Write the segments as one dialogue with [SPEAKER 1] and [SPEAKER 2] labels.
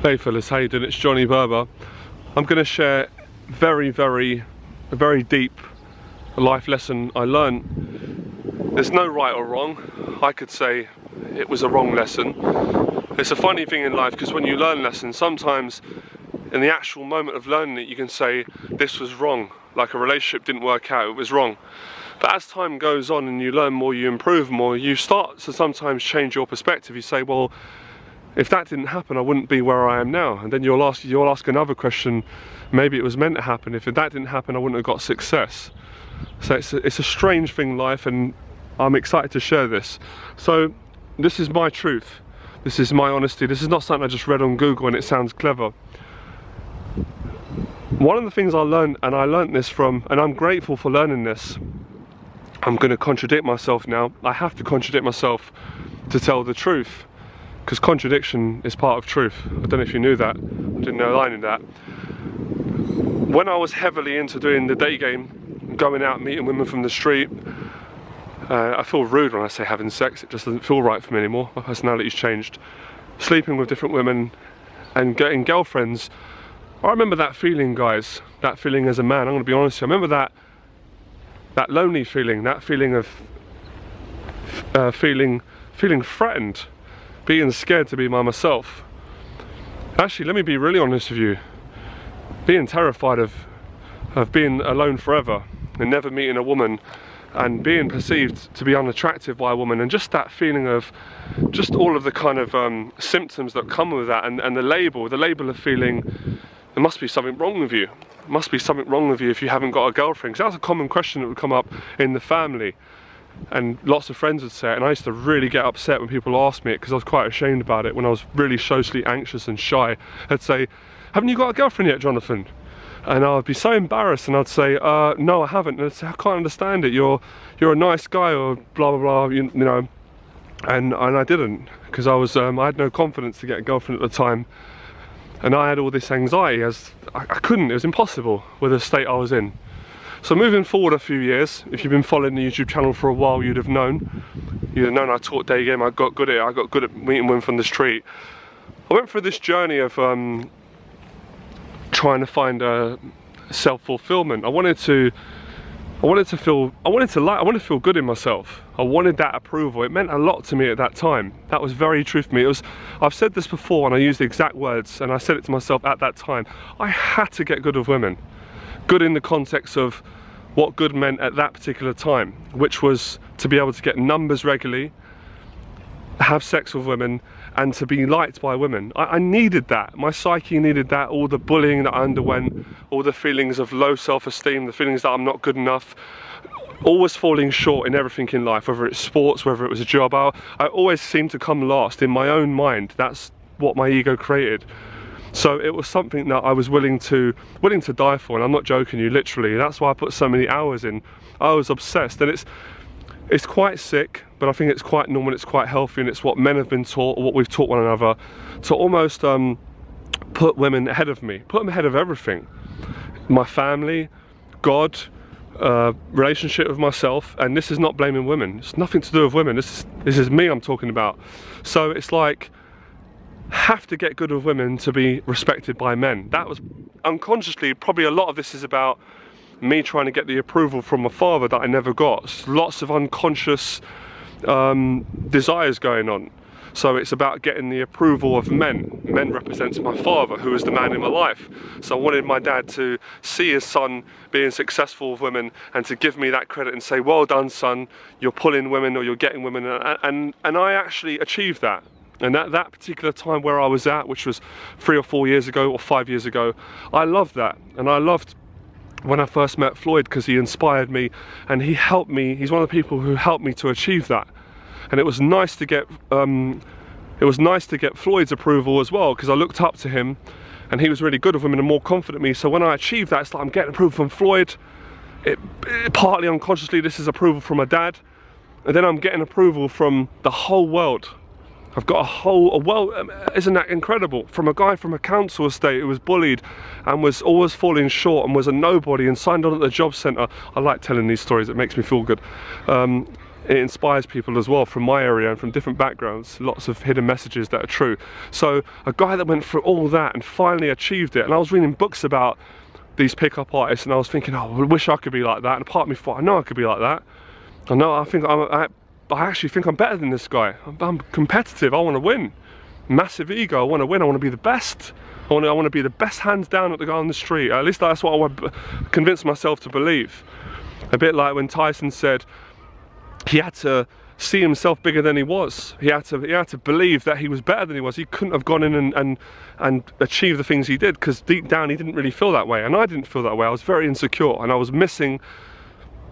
[SPEAKER 1] Hey fellas, how you doing? It's Johnny Berba. I'm going to share a very deep life lesson I learned. There's no right or wrong. I could say it was a wrong lesson. It's a funny thing in life because when you learn lessons, sometimes in the actual moment of learning it you can say this was wrong, like a relationship didn't work out, it was wrong. But as time goes on and you learn more, you improve more, you start to sometimes change your perspective. You say, well, if that didn't happen, I wouldn't be where I am now. And then you'll ask another question, maybe it was meant to happen. If that didn't happen, I wouldn't have got success. So it's a strange thing, life, and I'm excited to share this. So this is my truth. This is my honesty. This is not something I just read on Google and it sounds clever. One of the things I learned, and I learned this from, and I'm grateful for learning this, I'm going to contradict myself now. I have to contradict myself to tell the truth. Because contradiction is part of truth. I don't know if you knew that. I didn't know I knew that. When I was heavily into doing the day game, going out meeting women from the street, I feel rude when I say having sex. It just doesn't feel right for me anymore. My personality's changed. Sleeping with different women and getting girlfriends. I remember that feeling, guys. That feeling as a man. I'm going to be honest with you. I remember that lonely feeling. That feeling of feeling threatened. Being scared to be by myself. Actually, let me be really honest with you. Being terrified of being alone forever and never meeting a woman and being perceived to be unattractive by a woman, and just that feeling of just all of the kind of symptoms that come with that, and the label of feeling there must be something wrong with you. There must be something wrong with you if you haven't got a girlfriend. Because that's a common question that would come up in the family. And lots of friends would say it, and I used to really get upset when people asked me it because I was quite ashamed about it when I was really socially anxious and shy. I'd say, haven't you got a girlfriend yet, Jonathan? And I'd be so embarrassed and I'd say, no, I haven't. And I'd say, I can't understand it, you're a nice guy, or blah blah blah, you know. And I didn't, because I had no confidence to get a girlfriend at the time. And I had all this anxiety, as I couldn't, it was impossible with the state I was in. So moving forward a few years, if you've been following the YouTube channel for a while, you'd have known I taught day game, I got good at it, I got good at meeting women from the street. I went through this journey of trying to find self-fulfillment. I wanted to feel good in myself. I wanted that approval. It meant a lot to me at that time. That was very true for me. I've said this before and I used the exact words, and I said it to myself at that time. I had to get good with women. Good in the context of what good meant at that particular time, which was to be able to get numbers regularly, have sex with women, and to be liked by women. I needed that. My psyche needed that. All the bullying that I underwent, all the feelings of low self-esteem, the feelings that I'm not good enough, always falling short in everything in life, whether it's sports, whether it was a job. I always seemed to come last in my own mind. That's what my ego created. So it was something that I was willing to die for, and I'm not joking you, literally. That's why I put so many hours in. I was obsessed, and it's quite sick, but I think it's quite normal, it's quite healthy, and it's what men have been taught, or what we've taught one another, to almost put women ahead of me, put them ahead of everything. My family, God, relationship with myself, and this is not blaming women. It's nothing to do with women. This is me I'm talking about. So it's like, have to get good with women to be respected by men. That was unconsciously, probably a lot of this is about me trying to get the approval from my father that I never got. Lots of unconscious desires going on. So it's about getting the approval of men. Men represents my father, who is the man in my life. So I wanted my dad to see his son being successful with women and to give me that credit and say, well done son, you're pulling women, or you're getting women, and I actually achieved that. And at that particular time where I was at, which was 3 or 4 years ago or 5 years ago, I loved that. And I loved when I first met Floyd, because he inspired me and he helped me. He's one of the people who helped me to achieve that. And it was nice to get Floyd's approval as well, because I looked up to him and he was really good with women and more confident in me. So when I achieved that, it's like I'm getting approval from Floyd. Partly unconsciously, this is approval from my dad, and then I'm getting approval from the whole world. I've got a world, isn't that incredible? From a guy from a council estate who was bullied and was always falling short and was a nobody and signed on at the job centre. I like telling these stories, it makes me feel good. it inspires people as well from my area and from different backgrounds, lots of hidden messages that are true. So a guy that went through all that and finally achieved it, and I was reading books about these pickup artists and I was thinking, oh, I wish I could be like that, and a part of me thought, I know I could be like that. I actually think I'm better than this guy. I'm competitive, I want to win. Massive ego, I want to win, I want to be the best. I want to be the best hands down at the guy on the street. At least that's what I want to convince myself to believe. A bit like when Tyson said he had to see himself bigger than he was. He had to believe that he was better than he was. He couldn't have gone in and achieved the things he did, because deep down he didn't really feel that way, and I didn't feel that way. I was very insecure, and I was missing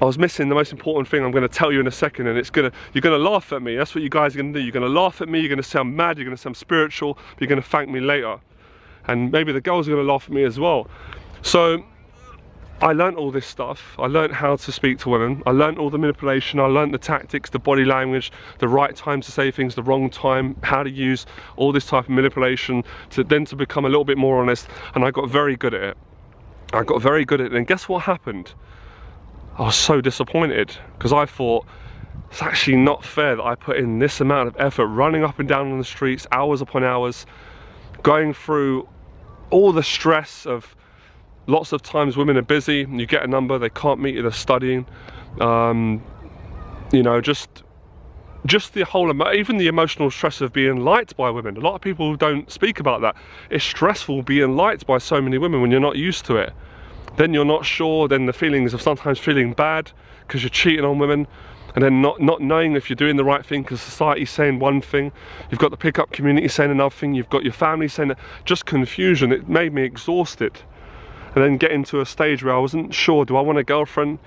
[SPEAKER 1] the most important thing I'm going to tell you in a second, and you're going to laugh at me. That's what you guys are going to do. You're going to laugh at me, you're going to sound mad, you're going to sound spiritual, but you're going to thank me later. And maybe the girls are going to laugh at me as well. So I learned all this stuff. I learned how to speak to women. I learned all the manipulation. I learned the tactics, the body language, the right time to say things, the wrong time, how to use all this type of manipulation to become a little bit more honest. And I got very good at it. I got very good at it. And guess what happened? I was so disappointed, because I thought, it's actually not fair that I put in this amount of effort running up and down on the streets, hours upon hours, going through all the stress of lots of times women are busy, you get a number, they can't meet you, they're studying, you know, just the whole, even the emotional stress of being liked by women. A lot of people don't speak about that. It's stressful being liked by so many women when you're not used to it. Then you're not sure, then the feelings of sometimes feeling bad because you're cheating on women, and then not knowing if you're doing the right thing because society's saying one thing, you've got the pickup community saying another thing, you've got your family saying that. Just confusion. It made me exhausted. And then getting to a stage where I wasn't sure, do I want a girlfriend?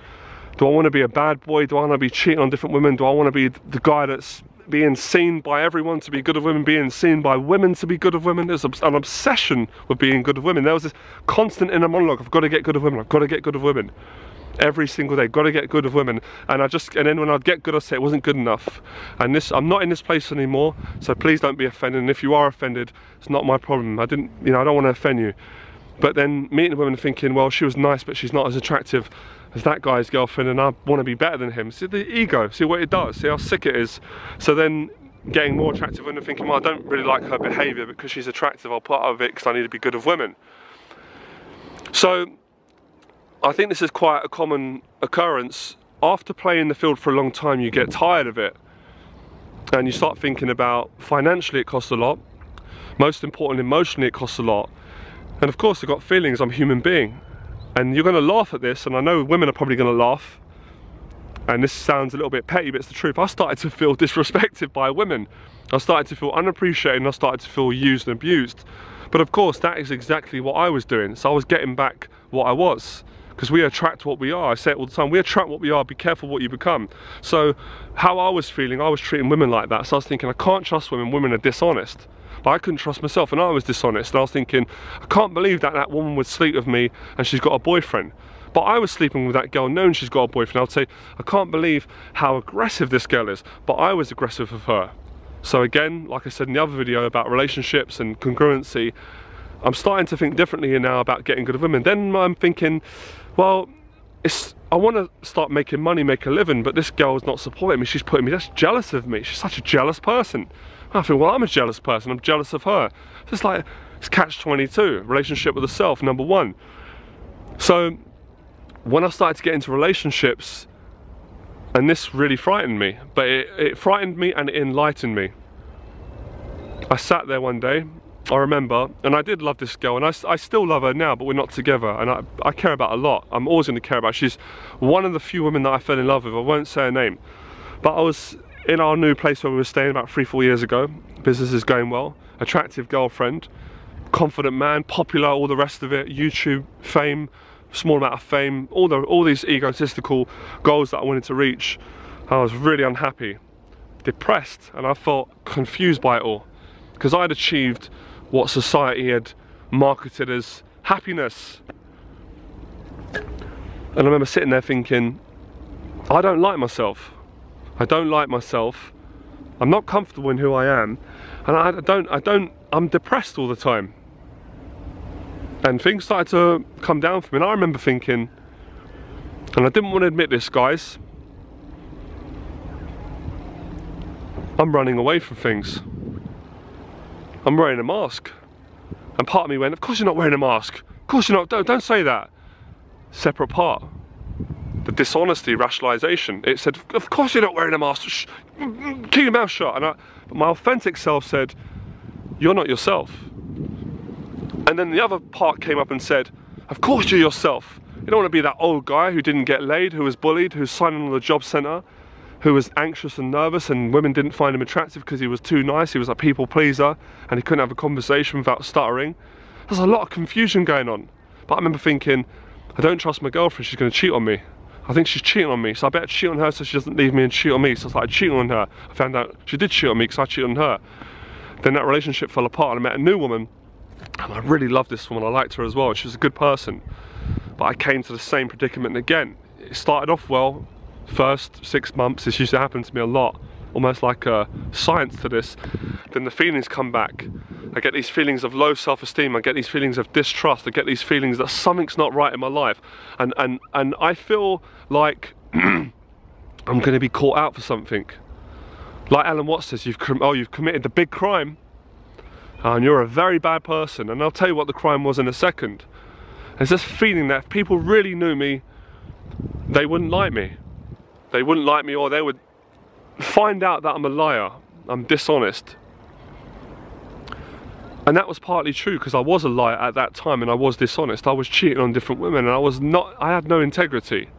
[SPEAKER 1] Do I want to be a bad boy? Do I want to be cheating on different women? Do I want to be the guy that's being seen by everyone to be good of women, being seen by women to be good of women? There's an obsession with being good of women. There was this constant inner monologue, I've got to get good of women, I've got to get good of women. Every single day, got to get good of women. And then when I'd get good, I'd say it wasn't good enough. And I'm not in this place anymore, so please don't be offended. And if you are offended, it's not my problem. I don't want to offend you. But then meeting women and thinking, well, she was nice, but she's not as attractive as that guy's girlfriend, and I want to be better than him. See the ego, see what it does, see how sick it is. So then getting more attractive women and thinking, well, I don't really like her behaviour, because she's attractive, I'll put up with it because I need to be good of women. So I think this is quite a common occurrence. After playing the field for a long time, you get tired of it, and you start thinking about, financially it costs a lot, most important, emotionally it costs a lot. And of course I've got feelings, I'm a human being. And you're going to laugh at this, and I know women are probably going to laugh, and this sounds a little bit petty, but it's the truth. I started to feel disrespected by women. I started to feel unappreciated, and I started to feel used and abused. But of course that is exactly what I was doing. So I was getting back what I was, because we attract what we are. I say it all the time, we attract what we are, be careful what you become. So how I was feeling, I was treating women like that. So I was thinking, I can't trust women, women are dishonest. But I couldn't trust myself, and I was dishonest. And I was thinking, I can't believe that woman would sleep with me and she's got a boyfriend. But I was sleeping with that girl knowing she's got a boyfriend. I would say, I can't believe how aggressive this girl is, but I was aggressive with her. So again, like I said in the other video about relationships and congruency, I'm starting to think differently now about getting good of women. Then I'm thinking, well, I want to start making money, make a living, but this girl's not supporting me. She's putting me, that's jealous of me. She's such a jealous person. I think, well, I'm a jealous person, I'm jealous of her. So it's like, it's catch-22, relationship with the self, number one. So when I started to get into relationships, and this really frightened me, but it frightened me and it enlightened me. I sat there one day, I remember, and I did love this girl, and I still love her now, but we're not together, and I care about her a lot. I'm always going to care about her. She's one of the few women that I fell in love with. I won't say her name, but I was in our new place where we were staying about 3-4 years ago. Business is going well, attractive girlfriend, confident man, popular, all the rest of it, YouTube fame, small amount of fame, all these egotistical goals that I wanted to reach. I was really unhappy, depressed, and I felt confused by it all, because I had achieved what society had marketed as happiness. And I remember sitting there thinking, I don't like myself. I don't like myself. I'm not comfortable in who I am, and I'm depressed all the time. And things started to come down for me, and I remember thinking, and I didn't want to admit this, guys, I'm running away from things. I'm wearing a mask. And part of me went, of course you're not wearing a mask. Of course you're not, don't say that. Separate part. The dishonesty, rationalisation. It said, of course you're not wearing a mask. Shh, keep your mouth shut. But my authentic self said, you're not yourself. And then the other part came up and said, of course you're yourself. You don't want to be that old guy who didn't get laid, who was bullied, who was signing on the job centre, who was anxious and nervous and women didn't find him attractive because he was too nice, he was a people pleaser and he couldn't have a conversation without stuttering. There's a lot of confusion going on. But I remember thinking, I don't trust my girlfriend, she's going to cheat on me. I think she's cheating on me, so I better cheat on her so she doesn't leave me and cheat on me. So I started cheating on her. I found out she did cheat on me because I cheated on her. Then that relationship fell apart and I met a new woman. And I really loved this woman, I liked her as well, she was a good person. But I came to the same predicament again. It started off well, first 6 months, this used to happen to me a lot, almost like a science to this. Then the feelings come back. I get these feelings of low self-esteem, I get these feelings of distrust, I get these feelings that something's not right in my life. And I feel like I'm going to be caught out for something. Like Alan Watts says, you've committed the big crime and you're a very bad person. And I'll tell you what the crime was in a second. There's this feeling that if people really knew me, they wouldn't like me. They wouldn't like me, or they would find out that I'm a liar, I'm dishonest. And that was partly true because I was a liar at that time and I was dishonest. I was cheating on different women and I had no integrity.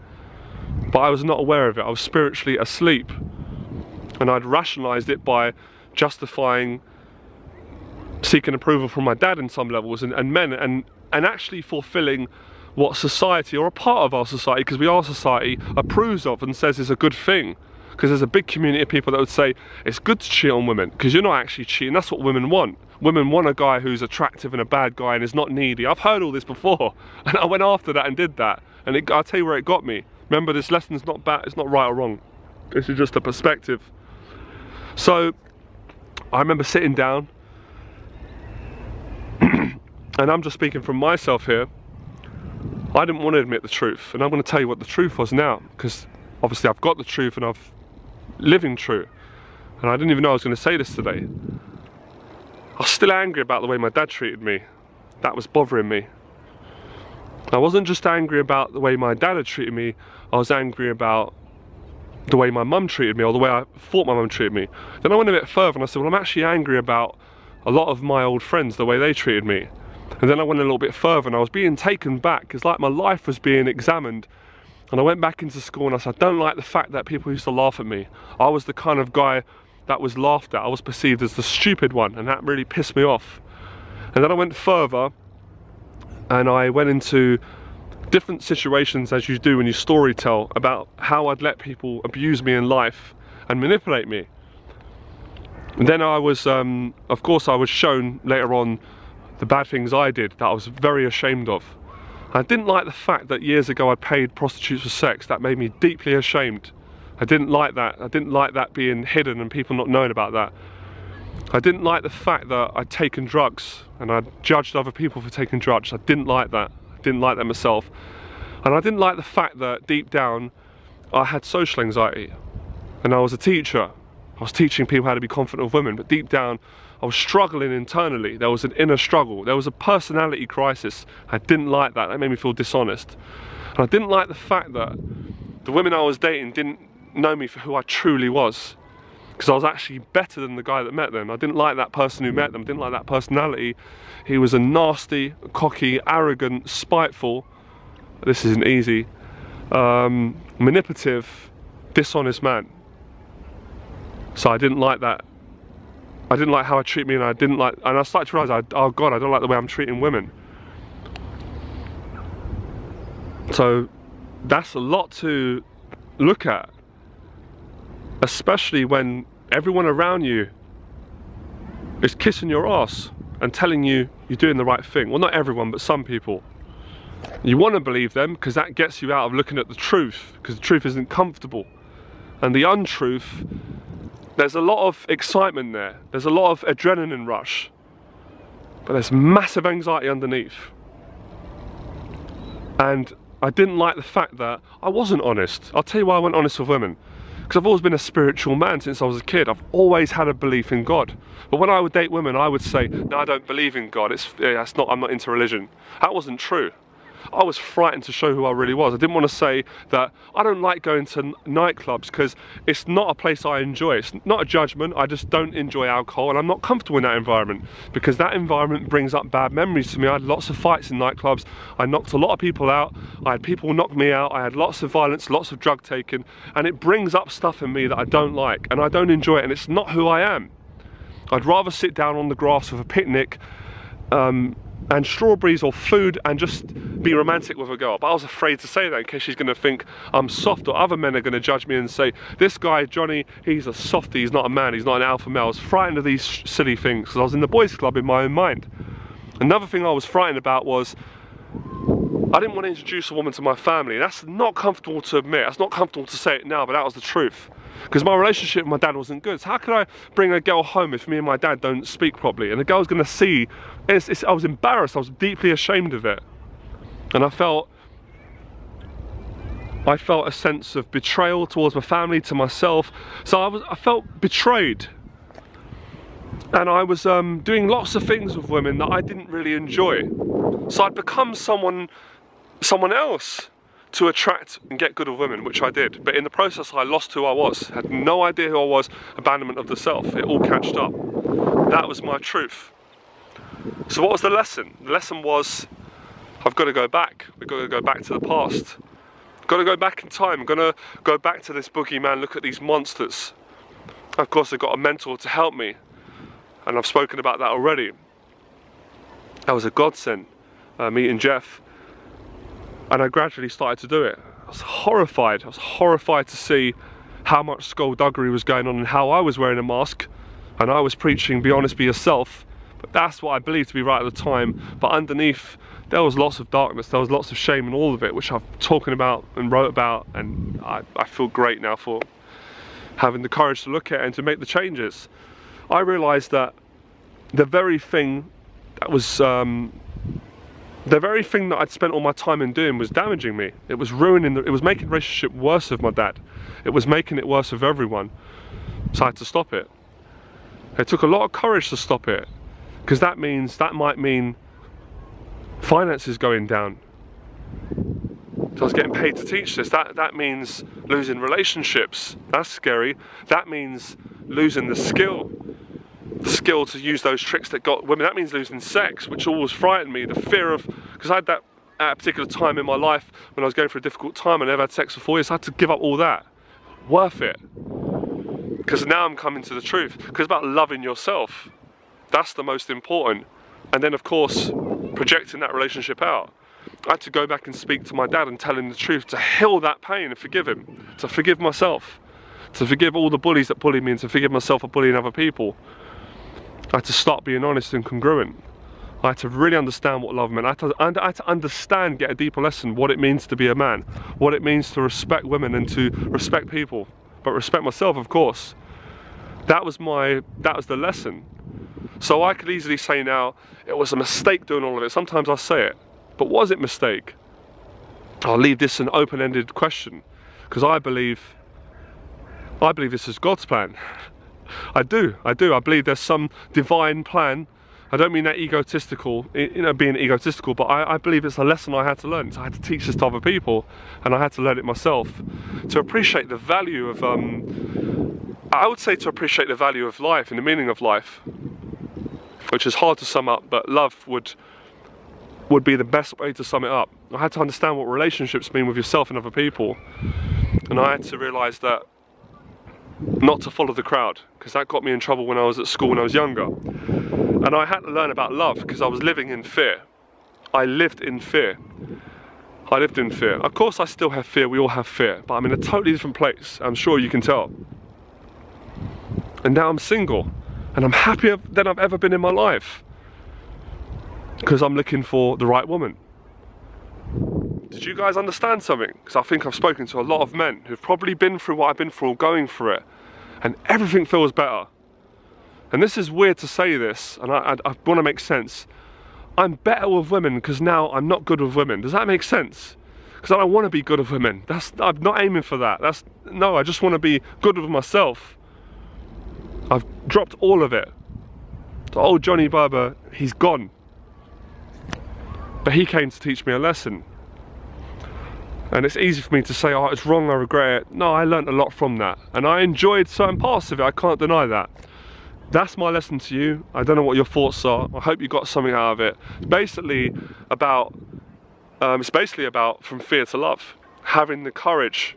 [SPEAKER 1] But I was not aware of it. I was spiritually asleep. And I'd rationalised it by justifying seeking approval from my dad in some levels and men and actually fulfilling what society, or a part of our society, because we are society, approves of and says is a good thing. Because there's a big community of people that would say it's good to cheat on women because you're not actually cheating. That's what women want. Women want a guy who's attractive and a bad guy and is not needy. I've heard all this before and I went after that and did that, and I'll tell you where it got me. Remember, this lesson's not bad, it's not right or wrong, this is just a perspective. So I remember sitting down and I'm just speaking from myself here. I didn't want to admit the truth, and I'm going to tell you what the truth was now, because obviously I've got the truth and I've living true, and I didn't even know I was going to say this today. I was still angry about the way my dad treated me. That was bothering me. I wasn't just angry about the way my dad had treated me, I was angry about the way my mum treated me, or the way I thought my mum treated me. Then I went a bit further and I said, well, I'm actually angry about a lot of my old friends, the way they treated me. And then I went a little bit further and I was being taken back. It's like my life was being examined. And I went back into school and I said, I don't like the fact that people used to laugh at me. I was the kind of guy that was laughed at. I was perceived as the stupid one, and that really pissed me off. And then I went further and I went into different situations, as you do when you story tell, about how I'd let people abuse me in life and manipulate me. And then I was, of course I was shown later on the bad things I did that I was very ashamed of. I didn't like the fact that years ago I paid prostitutes for sex. That made me deeply ashamed. I didn't like that. I didn't like that being hidden and people not knowing about that. I didn't like the fact that I'd taken drugs and I'd judged other people for taking drugs. I didn't like that. I didn't like that myself. And I didn't like the fact that deep down I had social anxiety. And I was a teacher. I was teaching people how to be confident with women, but deep down I was struggling internally. There was an inner struggle. There was a personality crisis. I didn't like that. That made me feel dishonest. And I didn't like the fact that the women I was dating didn't know me for who I truly was, because I was actually better than the guy that met them. I didn't like that person who met them. I didn't like that personality. He was a nasty, cocky, arrogant, spiteful, this isn't easy, manipulative, dishonest man. So I didn't like that. I didn't like how I treat me, and I started to realise, oh God, I don't like the way I'm treating women. So that's a lot to look at, especially when everyone around you is kissing your ass and telling you you're doing the right thing. Well, not everyone, but some people. You want to believe them because that gets you out of looking at the truth, because the truth isn't comfortable. And the untruth, there's a lot of excitement there. There's a lot of adrenaline rush. But there's massive anxiety underneath. And I didn't like the fact that I wasn't honest. I'll tell you why I wasn't honest with women. Because I've always been a spiritual man since I was a kid. I've always had a belief in God. But when I would date women, I would say, no, I don't believe in God. I'm not into religion. That wasn't true. I was frightened to show who I really was. I didn't want to say that I don't like going to nightclubs because it's not a place I enjoy. It's not a judgment. I just don't enjoy alcohol, and I'm not comfortable in that environment because that environment brings up bad memories to me. I had lots of fights in nightclubs. I knocked a lot of people out. I had people knock me out. I had lots of violence, lots of drug taking, and it brings up stuff in me that I don't like, and I don't enjoy it, and it's not who I am. I'd rather sit down on the grass with a picnic and strawberries or food and just be romantic with a girl. But I was afraid to say that in case she's going to think I'm soft, or other men are going to judge me and say, this guy Johnny, he's a softie, he's not a man, he's not an alpha male. I was frightened of these silly things because I was in the boys club in my own mind. Another thing I was frightened about was I didn't want to introduce a woman to my family. That's not comfortable to admit, that's not comfortable to say it now, but that was the truth. Because my relationship with my dad wasn't good. So how could I bring a girl home if me and my dad don't speak properly? And the girl's going to see, I was embarrassed, I was deeply ashamed of it. And I felt a sense of betrayal towards my family, to myself. So I felt betrayed. And I was doing lots of things with women that I didn't really enjoy. So I'd become someone else to attract and get good with women, which I did. But in the process, I lost who I was. Had no idea who I was. Abandonment of the self. It all catched up. That was my truth. So what was the lesson? The lesson was, I've got to go back. We've got to go back to the past. I've got to go back in time. I'm going to go back to this boogeyman, look at these monsters. Of course, I've got a mentor to help me. And I've spoken about that already. That was a godsend, meeting Jeff. And I gradually started to do it. I was horrified. I was horrified to see how much skullduggery was going on and how I was wearing a mask. And I was preaching, be honest, be yourself. But that's what I believed to be right at the time. But underneath, there was lots of darkness. There was lots of shame in all of it, which I've talking about and wrote about. And I feel great now for having the courage to look at it and to make the changes. I realised that the very thing that was... the very thing that I'd spent all my time in doing was damaging me. It was ruining, it was making the relationship worse with my dad. It was making it worse with everyone. So I had to stop it. It took a lot of courage to stop it. Because that might mean finances going down. So I was getting paid to teach this. That means losing relationships. That's scary. That means losing the skill to use those tricks that got women. That means losing sex, which always frightened me. The fear of, because I had that at a particular time in my life when I was going through a difficult time. I never had sex for 4 years. So I had to give up all that. Worth it. Because now I'm coming to the truth. Because it's about loving yourself. That's the most important. And then, of course, projecting that relationship out. I had to go back and speak to my dad and tell him the truth, to heal that pain and forgive him, to forgive myself, to forgive all the bullies that bullied me, and to forgive myself for bullying other people. I had to start being honest and congruent. I had to really understand what love meant. I had to understand, get a deeper lesson, what it means to be a man, what it means to respect women and to respect people, but respect myself, of course. That was the lesson. So I could easily say now, it was a mistake doing all of it. Sometimes I say it, but was it a mistake? I'll leave this an open-ended question, because I believe this is God's plan. I do. I believe there's some divine plan. I don't mean that egotistical, being egotistical, but I believe it's a lesson I had to learn. So I had to teach this to other people, and I had to learn it myself. To appreciate the value of, I would say to appreciate the value of life and the meaning of life, which is hard to sum up, but love would be the best way to sum it up. I had to understand what relationships mean with yourself and other people. And I had to realise that not to follow the crowd, because that got me in trouble when I was at school when I was younger. And I had to learn about love because I was living in fear. I lived in fear. I lived in fear. Of course I still have fear, we all have fear, but I'm in a totally different place, I'm sure you can tell. And now I'm single, and I'm happier than I've ever been in my life. Because I'm looking for the right woman. Did you guys understand something? Because I think I've spoken to a lot of men who've probably been through what I've been through or going through it, and everything feels better. And this is weird to say this, and I want to make sense. I'm better with women because now I'm not good with women. Does that make sense? because I don't want to be good with women. I'm not aiming for that. No, I just want to be good with myself. I've dropped all of it. The old Johnny Berba, he's gone. But he came to teach me a lesson. And it's easy for me to say, oh, it's wrong, I regret it. No, I learned a lot from that. And I enjoyed certain parts of it, I can't deny that. That's my lesson to you. I don't know what your thoughts are. I hope you got something out of it. It's basically about from fear to love. Having the courage.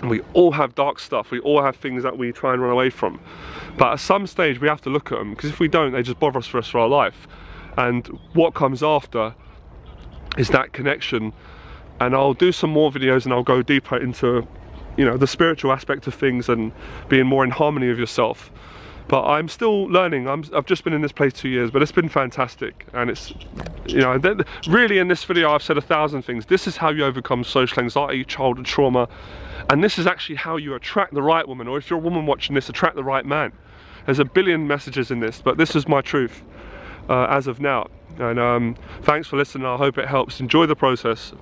[SPEAKER 1] And we all have dark stuff. We all have things that we try and run away from. But at some stage we have to look at them, because if we don't, they just bother us for our life. And what comes after is that connection. And I'll do some more videos and I'll go deeper into, you know, the spiritual aspect of things and being more in harmony with yourself. But I'm still learning. I've just been in this place 2 years, but it's been fantastic. And it's, you know, really in this video I've said 1,000 things. This is how you overcome social anxiety, childhood trauma, and this is actually how you attract the right woman, or if you're a woman watching this, attract the right man. There's a billion messages in this, but this is my truth as of now. And thanks for listening. I hope it helps. Enjoy the process.